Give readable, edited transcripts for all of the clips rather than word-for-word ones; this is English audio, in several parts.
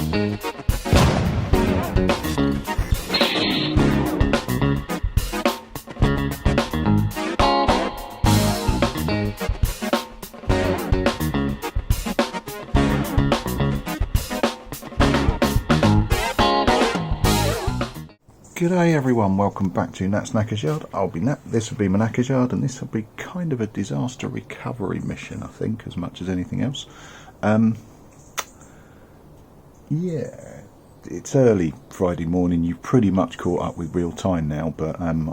G'day everyone, welcome back to Nat's Knackers Yard. I'll be Nat, this will be my Knackers Yard, and this will be kind of a disaster recovery mission, I think, as much as anything else. Yeah, it's early Friday morning, you've pretty much caught up with real time now, but I'm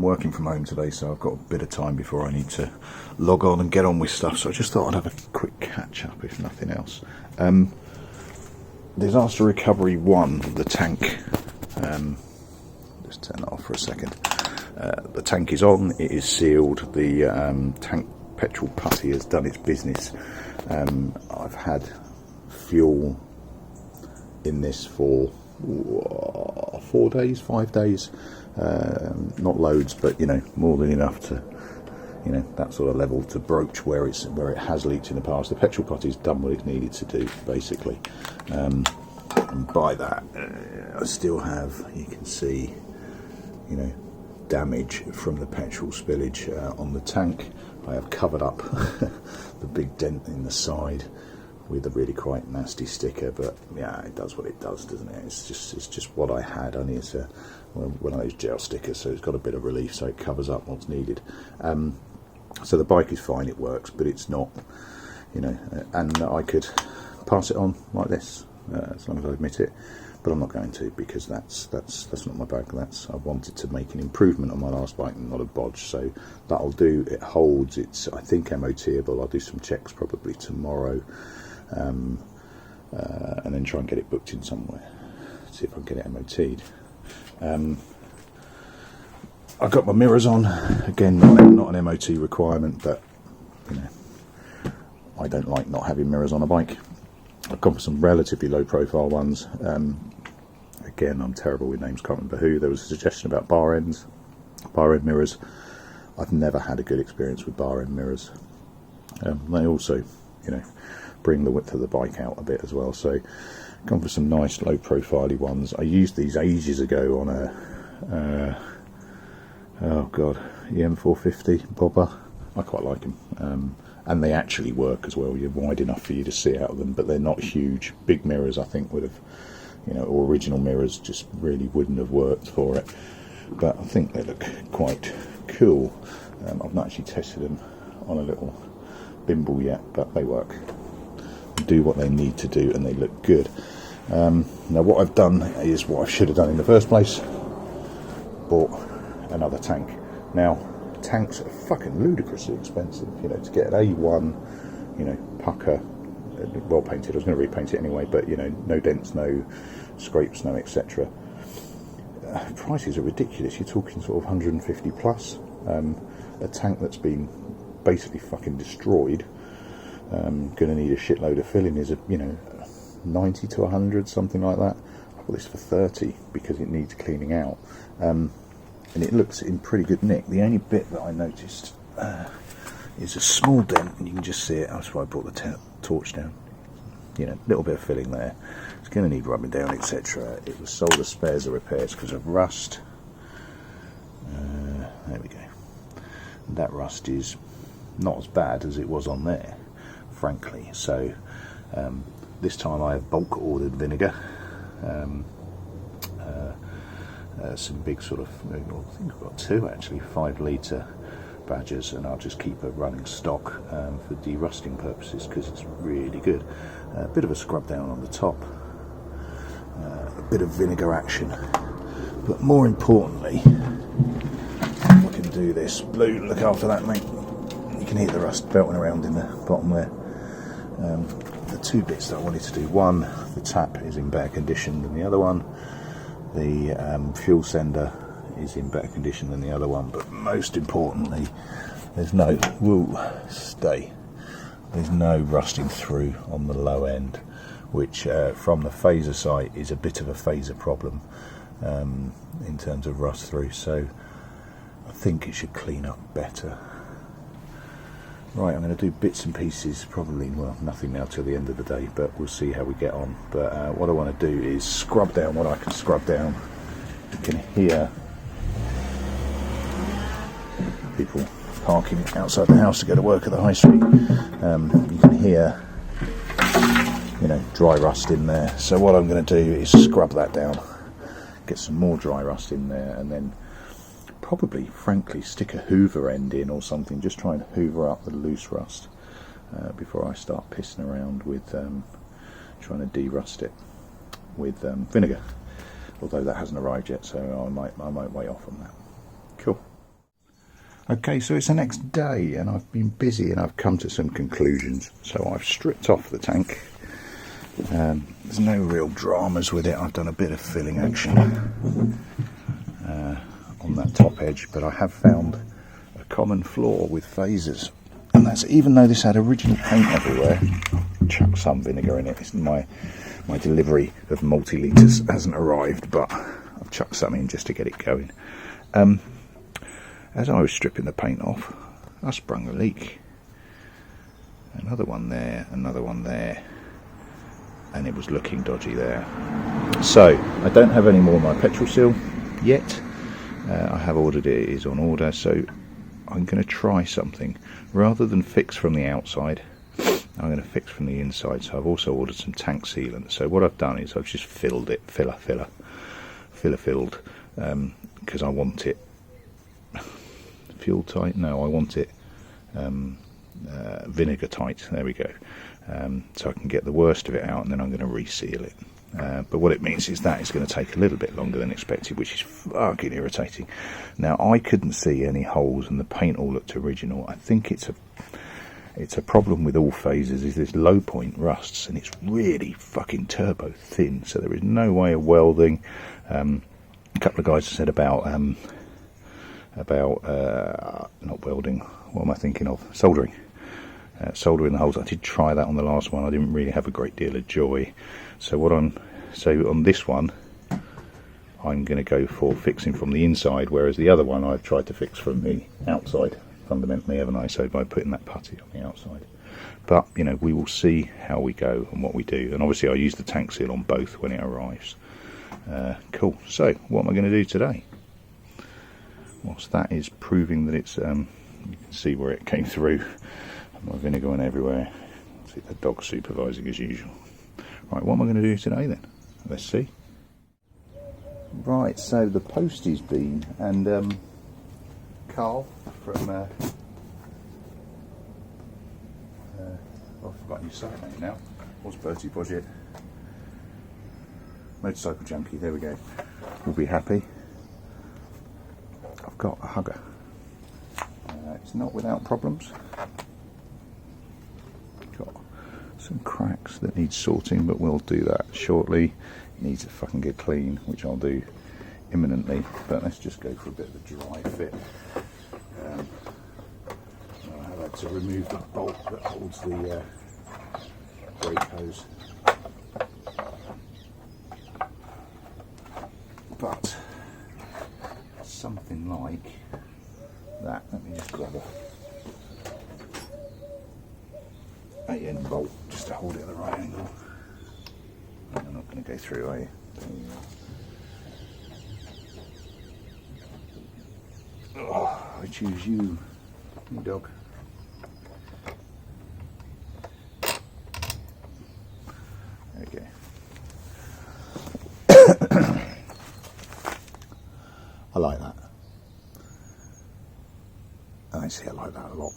working from home today, so I've got a bit of time before I need to log on and get on with stuff, so I just thought I'd have a quick catch up, if nothing else. Disaster recovery 1, the tank. Just turn that off for a second. The tank is on, it is sealed, the tank petrol putty has done its business. I've had fuel in this for 4 days, 5 days, not loads, but you know, more than enough to, you know, that sort of level to broach where it has leaked in the past. The petrol putty's done what it needed to do, basically. And by that, I still have, you can see, you know, damage from the petrol spillage on the tank. I have covered up the big dent in the side with a really quite nasty sticker, but yeah, it does what it does, doesn't it? It's just what I had. Only it's one of those gel stickers, so it's got a bit of relief, so it covers up what's needed. So the bike is fine, it works, but it's not, you know, and I could pass it on like this. As long as I admit it, but I'm not going to, because that's not my bag. I wanted to make an improvement on my last bike and not a bodge, so that'll do. It holds, it's I think MOTable. I'll do some checks probably tomorrow, and then try and get it booked in somewhere, see if I can get it MOT'd. I've got my mirrors on, again not an MOT requirement, but you know, I don't like not having mirrors on a bike. I've gone for some relatively low profile ones. Again, I'm terrible with names, can't remember who. There was a suggestion about bar end mirrors. I've never had a good experience with bar end mirrors. They also, you know, bring the width of the bike out a bit as well. So gone for some nice low profile ones. I used these ages ago on a oh god, EM450 bobber. I quite like them. And they actually work as well. You're wide enough for you to see out of them, but they're not huge. Big mirrors, I think, would have, you know, or original mirrors just really wouldn't have worked for it. But I think they look quite cool. I've not actually tested them on a little bimble yet, but they work. They do what they need to do, and they look good. Now, what I've done is what I should have done in the first place. Bought another tank. Now, tanks are fucking ludicrously expensive, you know, to get an A1, you know, pucker, well painted. I was going to repaint it anyway, but you know, no dents, no scrapes, no etc. Prices are ridiculous. You're talking sort of 150 plus. A tank that's been basically fucking destroyed, going to need a shitload of filling, is a, you know, 90 to 100, something like that. I bought this for 30 because it needs cleaning out. And it looks in pretty good nick. The only bit that I noticed is a small dent, and you can just see it. That's why I brought the torch down. You know, little bit of filling there. It's going to need rubbing down, etc. It was sold as spares or repairs because of rust. There we go. That rust is not as bad as it was on there, frankly. So this time I have bulk ordered vinegar. Some big sort of, I think I've got 2 actually, 5 litre badgers, and I'll just keep a running stock for de-rusting purposes because it's really good. A bit of a scrub down on the top, a bit of vinegar action, but more importantly, I can do this. Blue, look after that, mate. You can hear the rust belting around in the bottom there. The 2 bits that I wanted to do, one, the tap is in better condition than the other one. The fuel sender is in better condition than the other one, but most importantly, there's no there's no rusting through on the low end, which from the phaser site is a bit of a phaser problem in terms of rust through. So I think it should clean up better. Right, I'm going to do bits and pieces, probably, well, nothing now till the end of the day, but we'll see how we get on. But what I want to do is scrub down what I can scrub down. You can hear people parking outside the house to go to work at the high street. You can hear, you know, dry rust in there. So what I'm going to do is scrub that down, get some more dry rust in there, and then probably, frankly, stick a hoover end in or something, just try and hoover up the loose rust before I start pissing around with trying to de-rust it with vinegar. Although that hasn't arrived yet, so I might wait off on that. Cool. Okay, so it's the next day, and I've been busy, and I've come to some conclusions. So I've stripped off the tank. There's no real dramas with it. I've done a bit of filling action on that top edge, but I have found a common flaw with phasers, and that's even though this had original paint everywhere, chuck some vinegar in it. It's my delivery of multi-litres hasn't arrived, but I've chucked some in just to get it going. As I was stripping the paint off, I sprung a leak. Another one there, and it was looking dodgy there. So I don't have any more of my petrol seal yet. I have ordered it, it is on order, so I'm going to try something. Rather than fix from the outside, I'm going to fix from the inside. So I've also ordered some tank sealant. So what I've done is I've just filled it, filler filled, because I want it fuel tight. No, I want it vinegar tight. There we go. So I can get the worst of it out, and then I'm going to reseal it. But what it means is that it's going to take a little bit longer than expected, which is fucking irritating. Now, I couldn't see any holes, and the paint all looked original. I think it's a problem with all phasers, is this low point rusts, and it's really fucking turbo thin, so there is no way of welding. A couple of guys said about not welding, what am I thinking of? Soldering. Soldering the holes. I did try that on the last one. I didn't really have a great deal of joy. So on this one, I'm going to go for fixing from the inside, whereas the other one I've tried to fix from the outside, fundamentally, haven't I? So by putting that putty on the outside. But, you know, we will see how we go and what we do. And obviously I use the tank seal on both when it arrives. Cool. So what am I going to do today? Whilst that is proving that it's, you can see where it came through. My vinegar went everywhere. See the dog supervising as usual. Right, what am I going to do today then? Let's see. Right, so the posties been, and Carl from I've forgotten your site name now. What's Bertie Budget? Motorcycle Junkie, there we go. We'll be happy. I've got a hugger. It's not without problems. Got some cracks that need sorting, but we'll do that shortly. It needs to fucking get clean, which I'll do imminently, but let's just go for a bit of a dry fit. I have had to remove the bolt that holds the brake hose, but something like that. Let me just grab a 8-end bolt just to hold it at the right angle. I'm not going to go through, are you? Oh, I choose you, dog. Okay. I like that. I see, I like that a lot.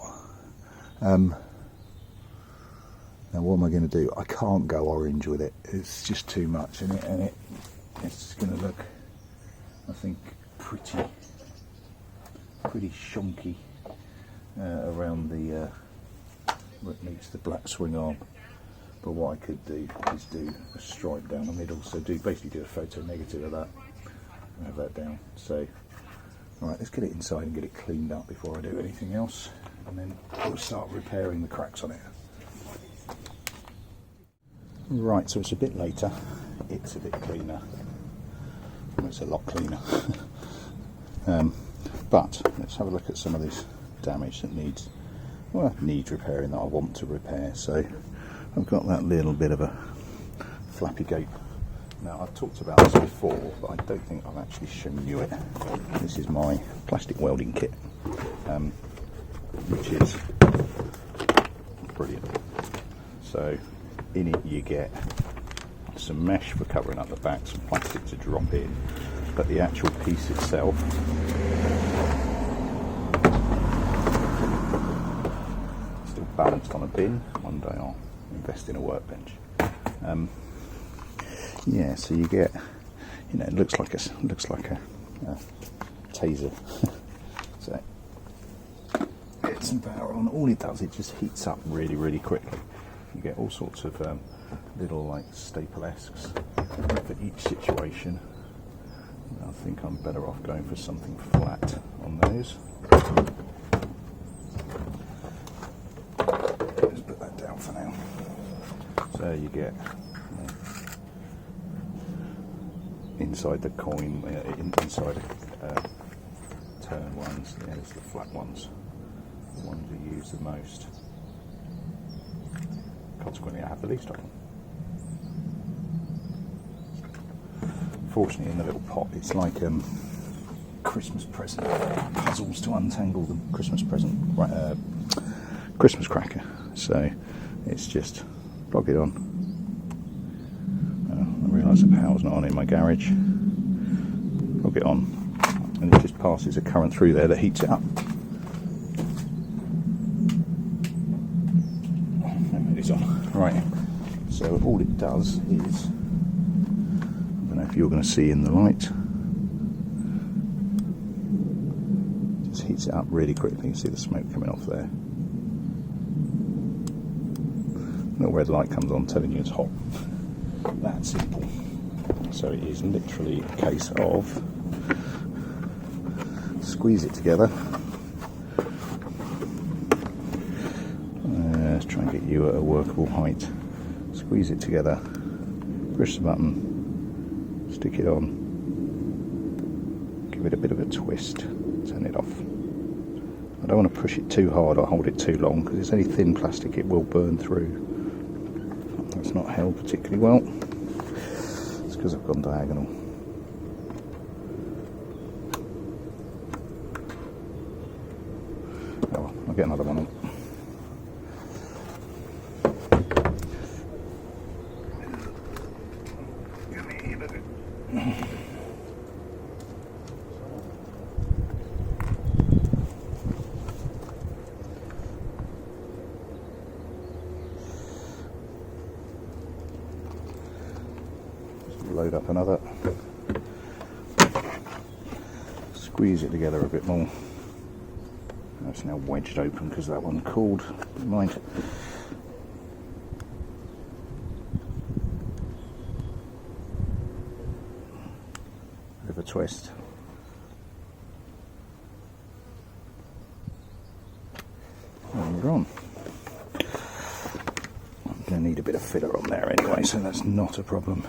Now what am I going to do? I can't go orange with it. It's just too much, and it's going to look, I think, pretty shonky around the what meets the black swing arm. But what I could do is do a stripe down the middle, so basically do a photo negative of that and have that down. So alright, let's get it inside and get it cleaned up before I do anything else, and then we'll start repairing the cracks on it. Right, so it's a bit later, it's a bit cleaner, well, it's a lot cleaner. But let's have a look at some of this damage that needs well, needs repairing that I want to repair. So I've got that little bit of a flappy gate. Now, I've talked about this before, but I don't think I've actually shown you it. This is my plastic welding kit, which is brilliant. So in it you get some mesh for covering up the back, some plastic to drop in, but the actual piece itself still balanced on a bin. One day I'll invest in a workbench. Yeah, so you get, you know, it looks like a taser. So get some power on. All it does, it just heats up really, really quickly. You get all sorts of little like staple-esques for each situation. I think I'm better off going for something flat on those. Let's put that down for now. So you get inside the coin, inside turn ones, yeah, there's the flat ones, the ones you use the most. Consequently, I have the least of them. Fortunately, in the little pot, it's like Christmas present puzzles to untangle the Christmas present Christmas cracker. So it's just plug it on. I realise the power's not on in my garage. Plug it on, and it just passes a current through there that heats it up. It's on. Right, so all it does is, I don't know if you're going to see in the light, just heats it up really quickly. You see the smoke coming off there. No red light comes on telling you it's hot. That simple. So it is literally a case of squeeze it together. Let's try and get you at a workable height. Squeeze it together, push the button, stick it on, give it a bit of a twist, turn it off. I don't want to push it too hard or hold it too long, because it's only thin plastic, it will burn through. That's not held particularly well. It's because I've gone diagonal. Oh well, I'll get another one on. Load up another, squeeze it together a bit more. That's now wedged open because that one cooled. Never mind. Bit of a twist. And we're on. I'm going to need a bit of filler on there anyway, so that's not a problem.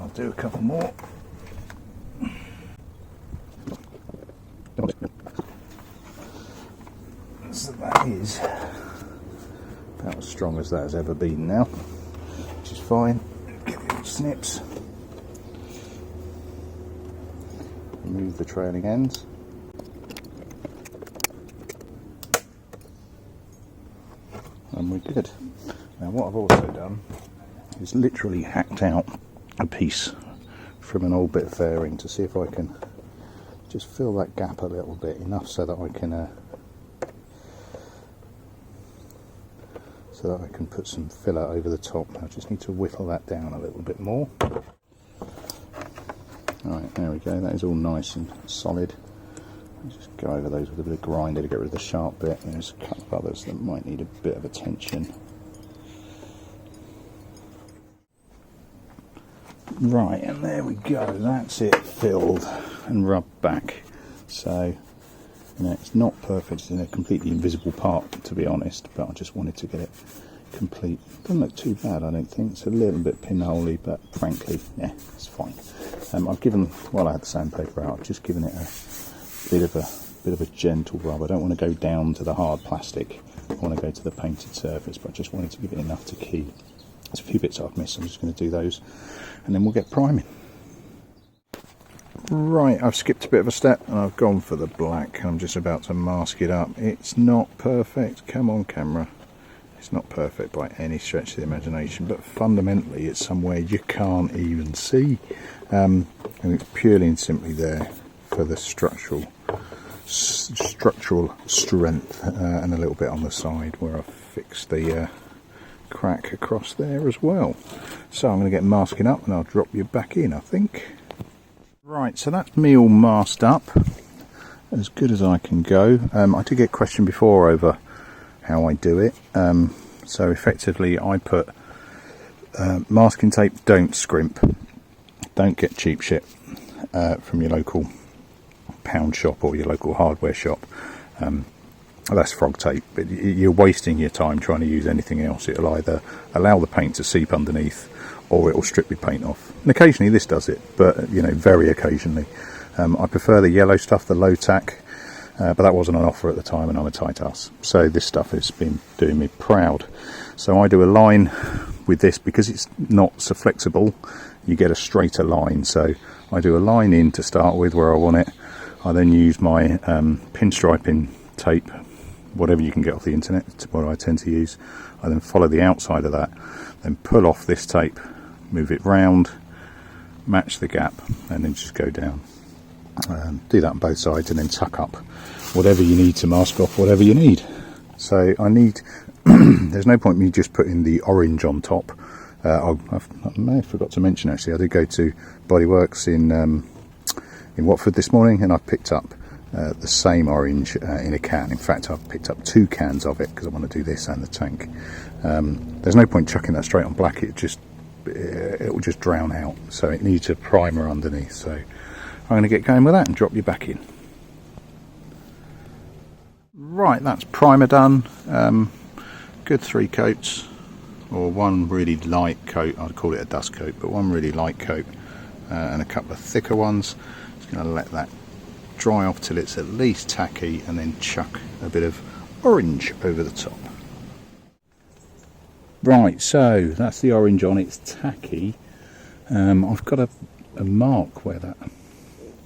I'll do a couple more. So that is about as strong as that has ever been now, which is fine. Give it snips. Remove the trailing ends. And we're good. Now what I've also done is literally hacked out a piece from an old bit of fairing to see if I can just fill that gap a little bit, enough so that I can put some filler over the top. I just need to whittle that down a little bit more. Alright, there we go, that is all nice and solid. I'll just go over those with a bit of grinder to get rid of the sharp bit. There's a couple of others that might need a bit of attention. Right, and there we go, that's it filled and rubbed back. So, you know, it's not perfect, it's in a completely invisible part to be honest, but I just wanted to get it complete. Doesn't look too bad, I don't think. It's a little bit pinholey, but frankly, yeah, it's fine. I've given, while I had the sandpaper out, I've just given it a bit bit of a gentle rub. I don't want to go down to the hard plastic. I want to go to the painted surface, but I just wanted to give it enough to keep. There's a few bits I've missed, I'm just going to do those, and then we'll get priming. Right, I've skipped a bit of a step, and I've gone for the black. I'm just about to mask it up. It's not perfect, come on camera. It's not perfect by any stretch of the imagination, but fundamentally it's somewhere you can't even see. And it's purely and simply there for the structural strength, and a little bit on the side where I've fixed the crack across there as well. So I'm going to get masking up and I'll drop you back in, I think. Right, so that's me all masked up as good as I can go. I did get questioned before over how I do it. So effectively I put masking tape, don't scrimp, don't get cheap shit from your local pound shop or your local hardware shop. That's frog tape, but you're wasting your time trying to use anything else. It'll either allow the paint to seep underneath or it'll strip your paint off. And occasionally this does it, but you know, very occasionally. I prefer the yellow stuff, the low tack, but that wasn't on offer at the time and I'm a tight ass. So this stuff has been doing me proud. So I do a line with this because it's not so flexible, you get a straighter line. So I do a line in to start with where I want it. I then use my pinstriping tape, whatever you can get off the internet, it's what I tend to use. I then follow the outside of that, then pull off this tape, move it round, match the gap, and then just go down. Do that on both sides and then tuck up whatever you need to mask off whatever you need. So I need, there's no point me just putting the orange on top. I may have forgot to mention actually, I did go to Bodyworks in Watford this morning and I picked up the same orange in a can. In fact, I've picked up 2 cans of it because I want to do this and the tank. There's no point chucking that straight on black, it will just drown out. So it needs a primer underneath. So I'm going to get going with that and drop you back in. Right, that's primer done. Good 3 coats, or one really light coat, I'd call it a dust coat, but one really light coat and a couple of thicker ones. Just going to let that dry off till it's at least tacky and then chuck a bit of orange over the top. Right, so that's the orange on, it's tacky. I've got a mark where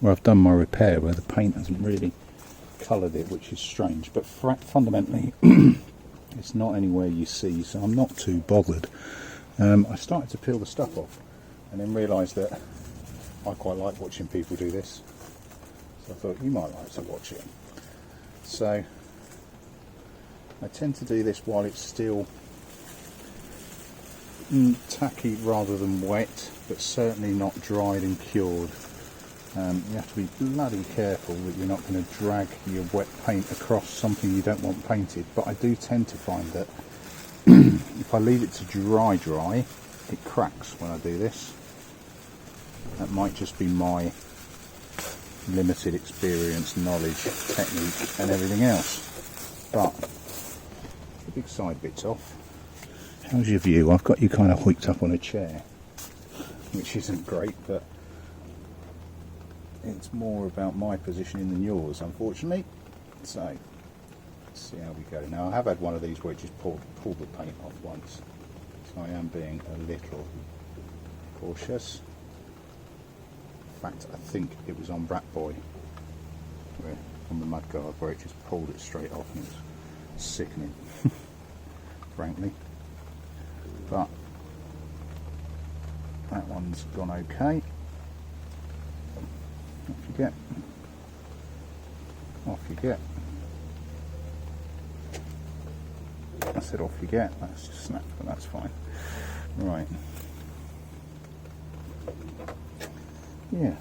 I've done my repair where the paint hasn't really coloured it, which is strange, but fundamentally it's not anywhere you see, so I'm not too bothered. I started to peel the stuff off and then realised that I quite like watching people do this, so I thought you might like to watch it. So I tend to do this while it's still tacky rather than wet, but certainly not dried and cured. You have to be bloody careful that you're not going to drag your wet paint across something you don't want painted, but I do tend to find that if I leave it to dry, it cracks when I do this. That might just be my limited experience, knowledge, technique and everything else, but the big side bits off. How's your view? I've got you kind of hooked up on a chair, which isn't great, but it's more about my positioning than yours, unfortunately. So let's see how we go. Now I have had one of these where it just pulled the paint off once, so I am being a little cautious. In fact, I think it was on Brat Boy, on the mudguard, where it just pulled it straight off and it was sickening, frankly. But that one's gone okay. Off you get. Off you get. I said off you get. That's just snapped, but that's fine. Right. Yeah.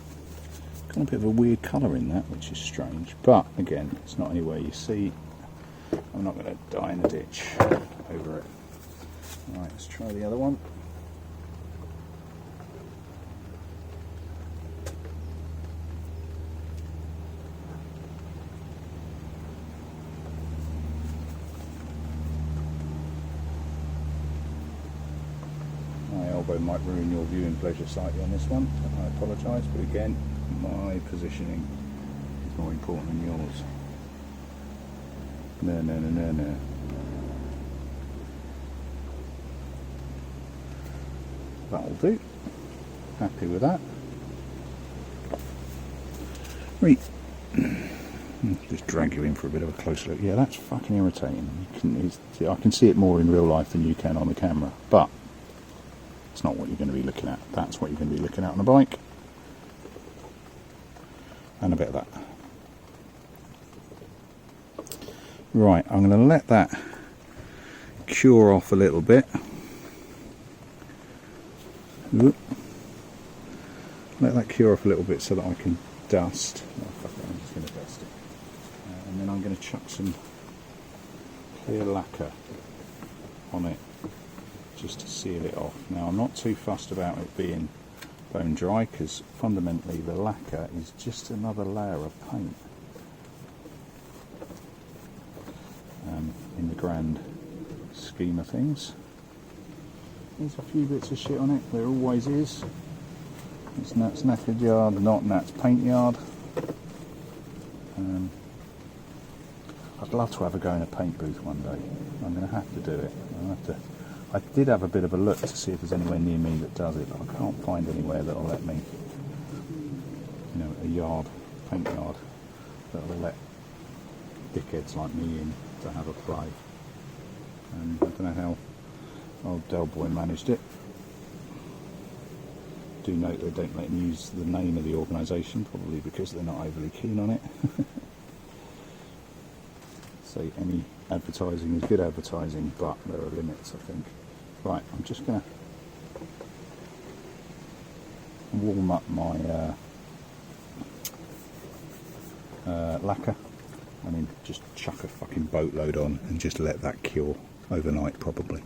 Got a bit of a weird colour in that, which is strange. But again, it's not anywhere you see. I'm not going to die in a ditch over it. Right, let's try the other one. My elbow might ruin your viewing pleasure slightly on this one. I apologise, but again, my positioning is more important than yours. No. That'll do. Happy with that. Right. Just drag you in for a bit of a close look. Yeah, that's fucking irritating. I can see it more in real life than you can on the camera, but it's not what you're going to be looking at. That's what you're going to be looking at on a bike. And a bit of that. Right, I'm going to let that cure off a little bit. Let that cure off a little bit so that I can dust. Oh, fuck it, I'm just going to dust it. And then I'm going to chuck some clear lacquer on it just to seal it off. Now, I'm not too fussed about it being bone dry because fundamentally the lacquer is just another layer of paint in the grand scheme of things. There's a few bits of shit on it, there always is. It's Nat's knackered yard, not Nat's paint yard. I'd love to have a go in a paint booth one day. I'm going to have to do it. I did have a bit of a look to see if there's anywhere near me that does it, but I can't find anywhere that'll let me, a paint yard, that'll let dickheads like me in to have a play. I don't know how old Del Boy managed it. Do note they don't let me use the name of the organisation, probably because they're not overly keen on it. So any advertising is good advertising, but there are limits, I think. Right, I'm just going to warm up my lacquer, and then just chuck a fucking boatload on and just let that cure overnight probably.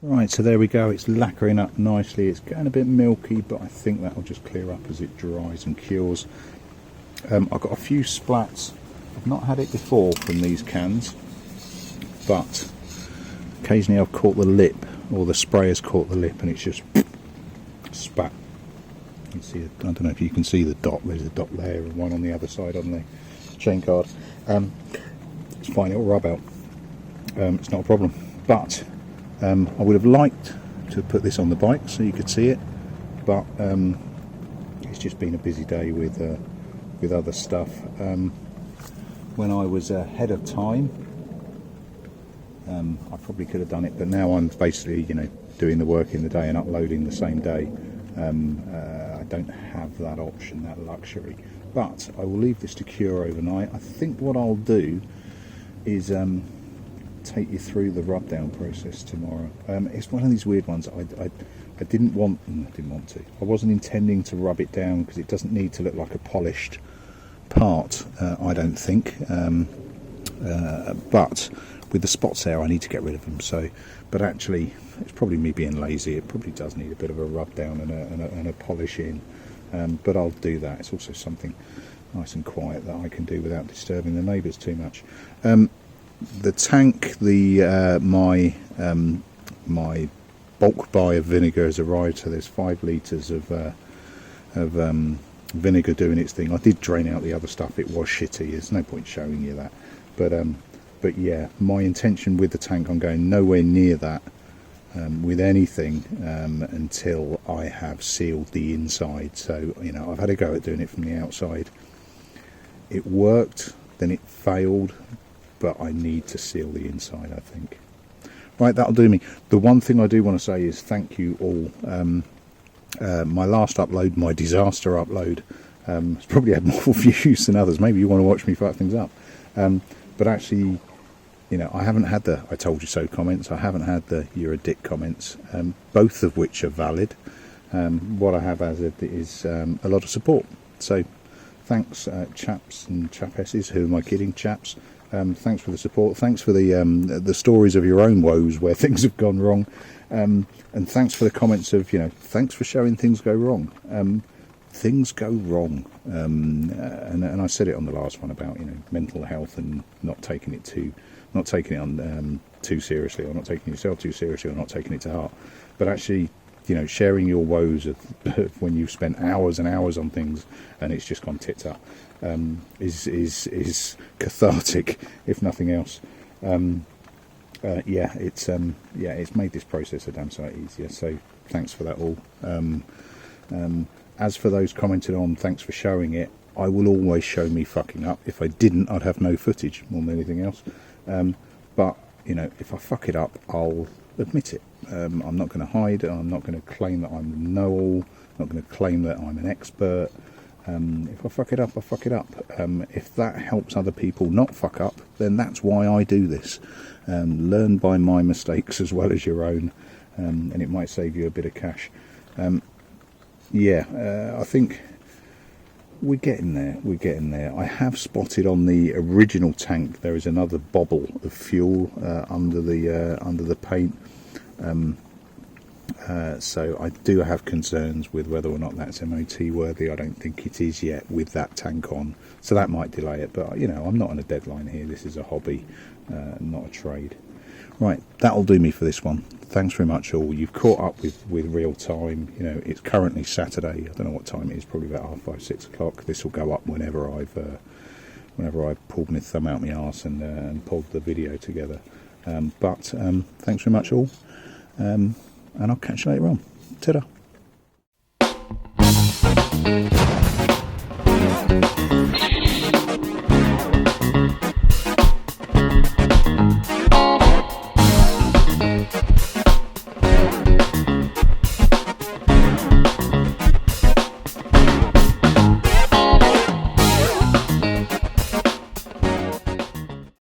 Right, so there we go, it's lacquering up nicely. It's getting a bit milky, but I think that'll just clear up as it dries and cures. I've got a few splats. I've not had it before from these cans, but occasionally I've caught the lip, or the spray has caught the lip, and it's just spat. You see, I don't know if you can see the dot. There's a dot there, and one on the other side on the chain guard. It's fine, it'll rub out. It's not a problem. But I would have liked to put this on the bike so you could see it, but it's just been a busy day with other stuff. When I was ahead of time, I probably could have done it, but now I'm basically, doing the work in the day and uploading the same day. I don't have that option, that luxury. But I will leave this to cure overnight. I think what I'll do is take you through the rub down process tomorrow. It's one of these weird ones. I didn't want to. I wasn't intending to rub it down because it doesn't need to look like a polished part, I don't think. But with the spots there, I need to get rid of them. But actually, it's probably me being lazy. It probably does need a bit of a rub down and a polish in. But I'll do that. It's also something nice and quiet that I can do without disturbing the neighbours too much. The tank, my bulk buy of vinegar has arrived. So there's 5 litres of vinegar doing its thing. I did drain out the other stuff. It was shitty. There's no point showing you that. But yeah, my intention with the tank, I'm going nowhere near that with anything until I have sealed the inside. So I've had a go at doing it from the outside. It worked, then it failed, but I need to seal the inside, I think. Right, that'll do me. The one thing I do want to say is thank you all. My last upload, my disaster upload, it's probably had more views than others. Maybe you want to watch me fuck things up. But actually, I haven't had the I told you so comments. I haven't had the you're a dick comments, both of which are valid. What I have as it is a lot of support. So thanks, chaps and chapesses. Who am I kidding, chaps? Thanks for the support. Thanks for the stories of your own woes where things have gone wrong. And thanks for the comments of, thanks for showing things go wrong. Things go wrong. And I said it on the last one about, mental health and not taking it on too seriously, or not taking yourself too seriously, or not taking it to heart. But actually, you know, sharing your woes of when you've spent hours and hours on things and it's just gone tits up, is cathartic, if nothing else. It's made this process a damn sight easier. So thanks for that all. As for those commented on, thanks for showing it. I will always show me fucking up. If I didn't, I'd have no footage more than anything else. But you know, if I fuck it up, I'll admit it. I'm not going to hide. I'm not going to claim that I'm the know-all. I'm not going to claim that I'm an expert. If I fuck it up, I fuck it up. If that helps other people not fuck up, then that's why I do this. Learn by my mistakes as well as your own, and it might save you a bit of cash. I think we're getting there. I have spotted on the original tank there is another bobble of fuel under the paint. So I do have concerns with whether or not that's MOT worthy. I don't think it is yet with that tank on, so that might delay it. But you know, I'm not on a deadline here. This is a hobby, not a trade. Right, that'll do me for this one. Thanks very much all. You've caught up with real time. You know, it's currently Saturday. I don't know what time it is. Probably about 5:30, 6 o'clock. This will go up whenever I've pulled my thumb out my arse and pulled the video together. But thanks very much all. And I'll catch you later on. Ta-da.